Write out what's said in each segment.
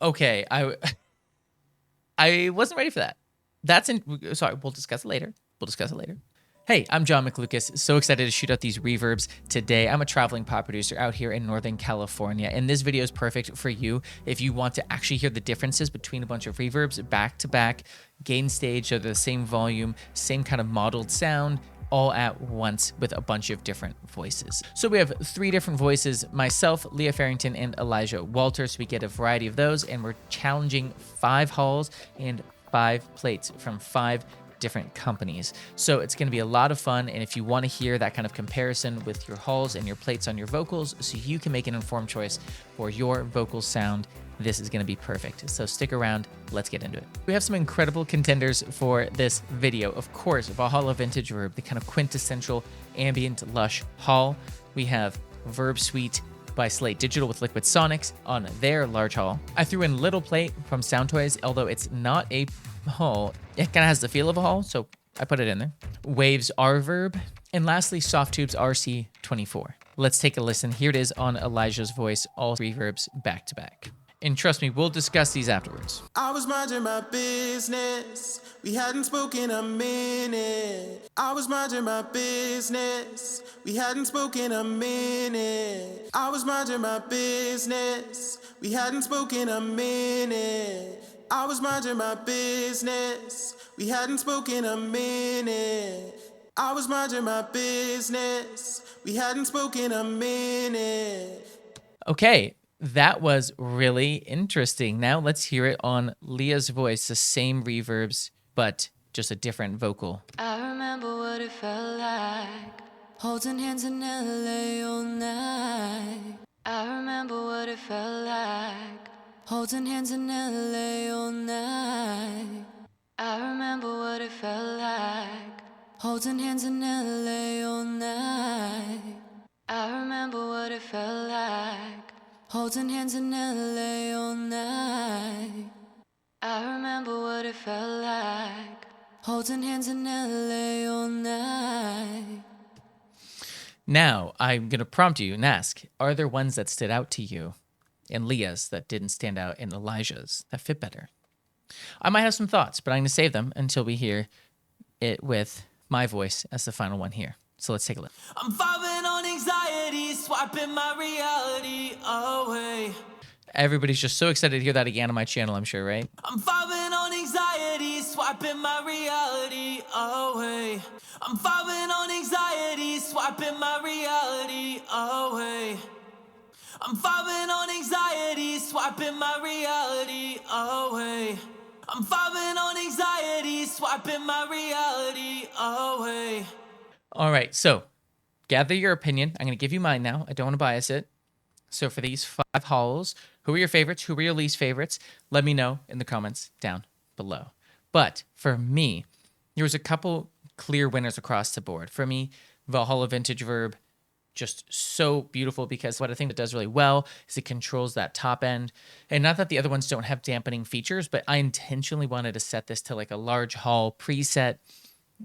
Okay, I wasn't ready for that. Sorry, we'll discuss it later. Hey, I'm John McLucas. So excited to shoot out these reverbs today. I'm a traveling pop producer out here in Northern California, and this video is perfect for you if you want to actually hear the differences between a bunch of reverbs back to back, gain stage, so they're the same volume, same kind of modeled sound, all at once with a bunch of different voices. So we have 3 different voices, myself, Leah Farrington, and Elijah Walters. We get a variety of those, and we're challenging 5 halls and 5 plates from 5 different companies. So it's going to be a lot of fun, and if you want to hear that kind of comparison with your halls and your plates on your vocals so you can make an informed choice for your vocal sound, this is going to be perfect. So stick around, let's get into it. We have some incredible contenders for this video. Of course, Valhalla Vintage Verb, the kind of quintessential ambient lush hall. We have Verbsuite by Slate Digital with Liquid Sonics on their large hall. I threw in Little Plate from Soundtoys, although it's not a hall. It kind of has the feel of a hall, so I put it in there. Waves R Verb, and lastly Softtube's RC24. Let's take a listen. Here it is on Elijah's voice, all reverbs back to back. And trust me, we'll discuss these afterwards. I was minding my business. We hadn't spoken a minute. I was minding my business. We hadn't spoken a minute. I was minding my business. We hadn't spoken a minute. I was minding my business. We hadn't spoken a minute. I was minding my business. We hadn't spoken a minute. Okay. That was really interesting. Now let's hear it on Leah's voice, the same reverbs, but just a different vocal. I remember what it felt like, holding hands in LA all night. I remember what it felt like, holding hands in LA all night. I remember what it felt like, holding hands in LA all night. I remember what it felt like, holding hands in LA all night. I remember what it felt like, holding hands in LA all night. Now, I'm going to prompt you and ask, are there ones that stood out to you in Leah's that didn't stand out in Elijah's that fit better? I might have some thoughts, but I'm going to save them until we hear it with my voice as the final one here. So let's take a look. I'm falling on anxiety, swiping my reality away. Everybody's just so excited to hear that again on my channel, I'm sure, right? I'm falling on anxiety, swiping my reality away. I'm falling on anxiety, swiping my reality away. I'm falling on anxiety, swiping my reality away. I'm falling on anxiety, swiping my reality away. All right, so gather your opinion. I'm going to give you mine now. I don't want to bias it. So for these 5 halls, who are your favorites? Who are your least favorites? Let me know in the comments down below. But for me, there was a couple clear winners across the board. For me, Valhalla Vintage Verb, just so beautiful because what I think it does really well is it controls that top end. And not that the other ones don't have dampening features, but I intentionally wanted to set this to like a large hall preset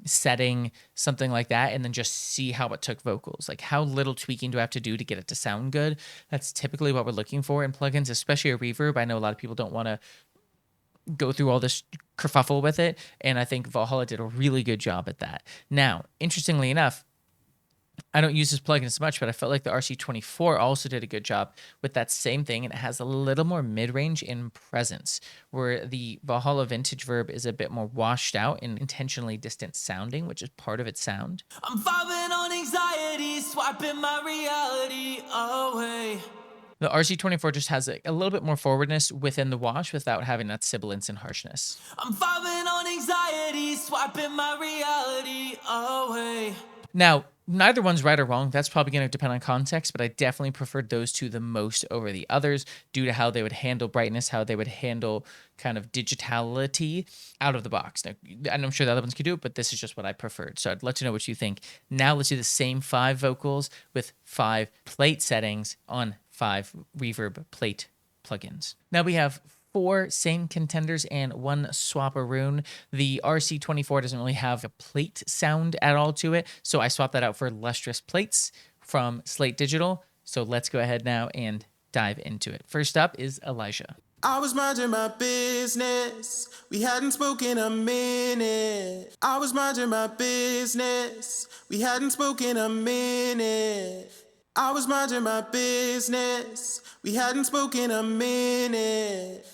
setting, something like that, and then just see how it took vocals. Like how little tweaking do I have to do to get it to sound good? That's typically what we're looking for in plugins, especially a reverb. I know a lot of people don't want to go through all this kerfuffle with it, and I think Valhalla did a really good job at that. Now, interestingly enough, I don't use this plugin as much, but I felt like the RC24 also did a good job with that same thing, and it has a little more mid-range in presence, where the Valhalla Vintage Verb is a bit more washed out and intentionally distant sounding, which is part of its sound. I'm falling on anxiety, swiping my reality away. The RC24 just has a little bit more forwardness within the wash without having that sibilance and harshness. I'm falling on anxiety, swiping my reality away. Now, neither one's right or wrong. That's probably going to depend on context, but I definitely preferred those two the most over the others due to how they would handle brightness, how they would handle kind of digitality out of the box. Now, I'm sure the other ones could do it, but this is just what I preferred. So I'd let you know what you think. Now let's do the same 5 vocals with 5 plate settings on 5 Reverb plate plugins. Now we have 4 same contenders and 1 swap-a-roon. The RC24 doesn't really have a plate sound at all to it, so I swapped that out for Lustrous Plates from Slate Digital. So let's go ahead now and dive into it. First up is Elijah. I was minding my business. We hadn't spoken a minute. I was minding my business. We hadn't spoken a minute. I was minding my business. We hadn't spoken a minute.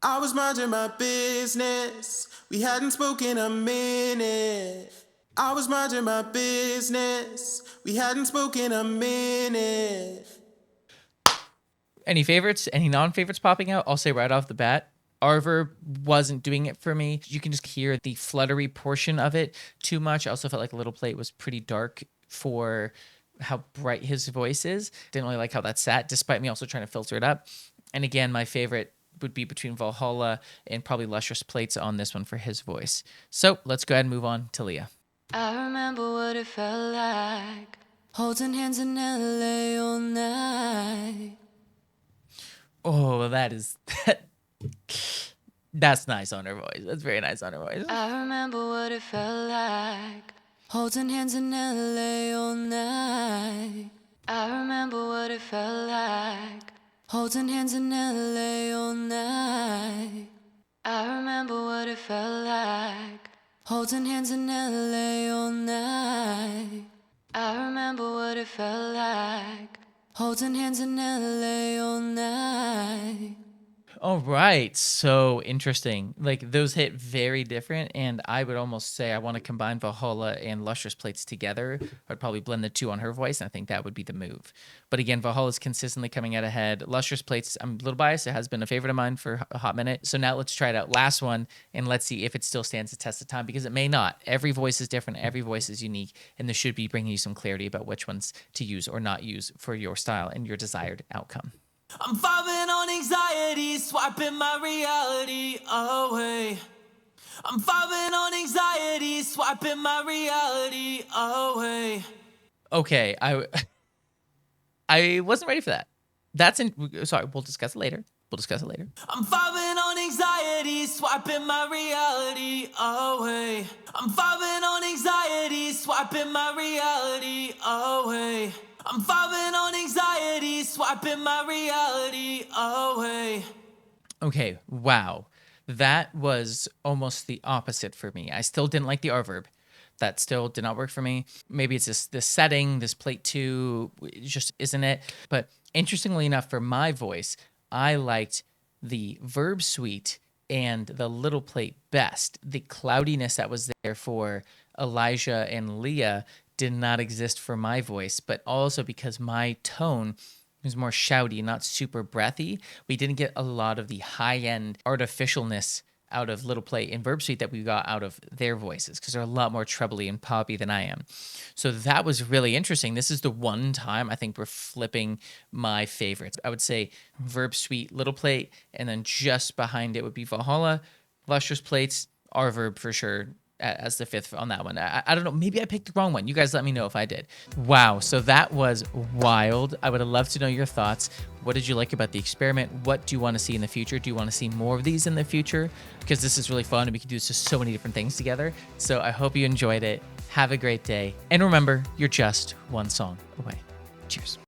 I was minding my business. We hadn't spoken a minute. I was minding my business. We hadn't spoken a minute. Any favorites? Any non-favorites popping out? I'll say right off the bat, R Verb wasn't doing it for me. You can just hear the fluttery portion of it too much. I also felt like Little Plate was pretty dark for how bright his voice is. Didn't really like how that sat, despite me also trying to filter it up. And again, my favorite would be between Valhalla and probably Lustrous Plates on this one for his voice. So let's go ahead and move on to Leah. I remember what it felt like, holding hands in LA all night. Oh, that's nice on her voice. That's very nice on her voice. I remember what it felt like, holding hands in LA all night. I remember what it felt like, holding hands in LA all night. I remember what it felt like, holding hands in LA all night. I remember what it felt like, holding hands in LA all night. All right, so interesting. Like those hit very different, and I would almost say I want to combine Valhalla and Lustrous Plates together. I'd probably blend the two on her voice, and I think that would be the move. But again, Valhalla's consistently coming out ahead. Lustrous Plates, I'm a little biased. It has been a favorite of mine for a hot minute. So now let's try it out. Last one, and let's see if it still stands the test of time, because it may not. Every voice is different. Every voice is unique, and this should be bringing you some clarity about which ones to use or not use for your style and your desired outcome. I'm falling on anxiety, swiping my reality away. I'm falling on anxiety, swiping my reality away. Okay, I wasn't ready for that. Sorry, we'll discuss it later. I'm falling on anxiety, swiping my reality away. I'm falling on anxiety, swiping my reality away. I'm falling on anxiety, swiping my reality away. Okay, wow. That was almost the opposite for me. I still didn't like the R Verb. That still did not work for me. Maybe it's this setting, this plate 2, it just isn't it. But interestingly enough, for my voice, I liked the Verbsuite and the Little Plate best. The cloudiness that was there for Elijah and Leah did not exist for my voice, but also because my tone was more shouty, not super breathy. We didn't get a lot of the high-end artificialness out of Little Plate and Verbsuite that we got out of their voices, because they're a lot more trebly and poppy than I am. So that was really interesting. This is the one time I think we're flipping my favorites. I would say Verbsuite, Little Plate, and then just behind it would be Valhalla, Lustrous Plates, R Verb for sure, as the fifth on that one. I don't know. Maybe I picked the wrong one. You guys let me know if I did. Wow. So that was wild. I would have loved to know your thoughts. What did you like about the experiment? What do you want to see in the future? Do you want to see more of these in the future? Because this is really fun and we can do so many different things together. So I hope you enjoyed it. Have a great day. And remember, you're just one song away. Cheers.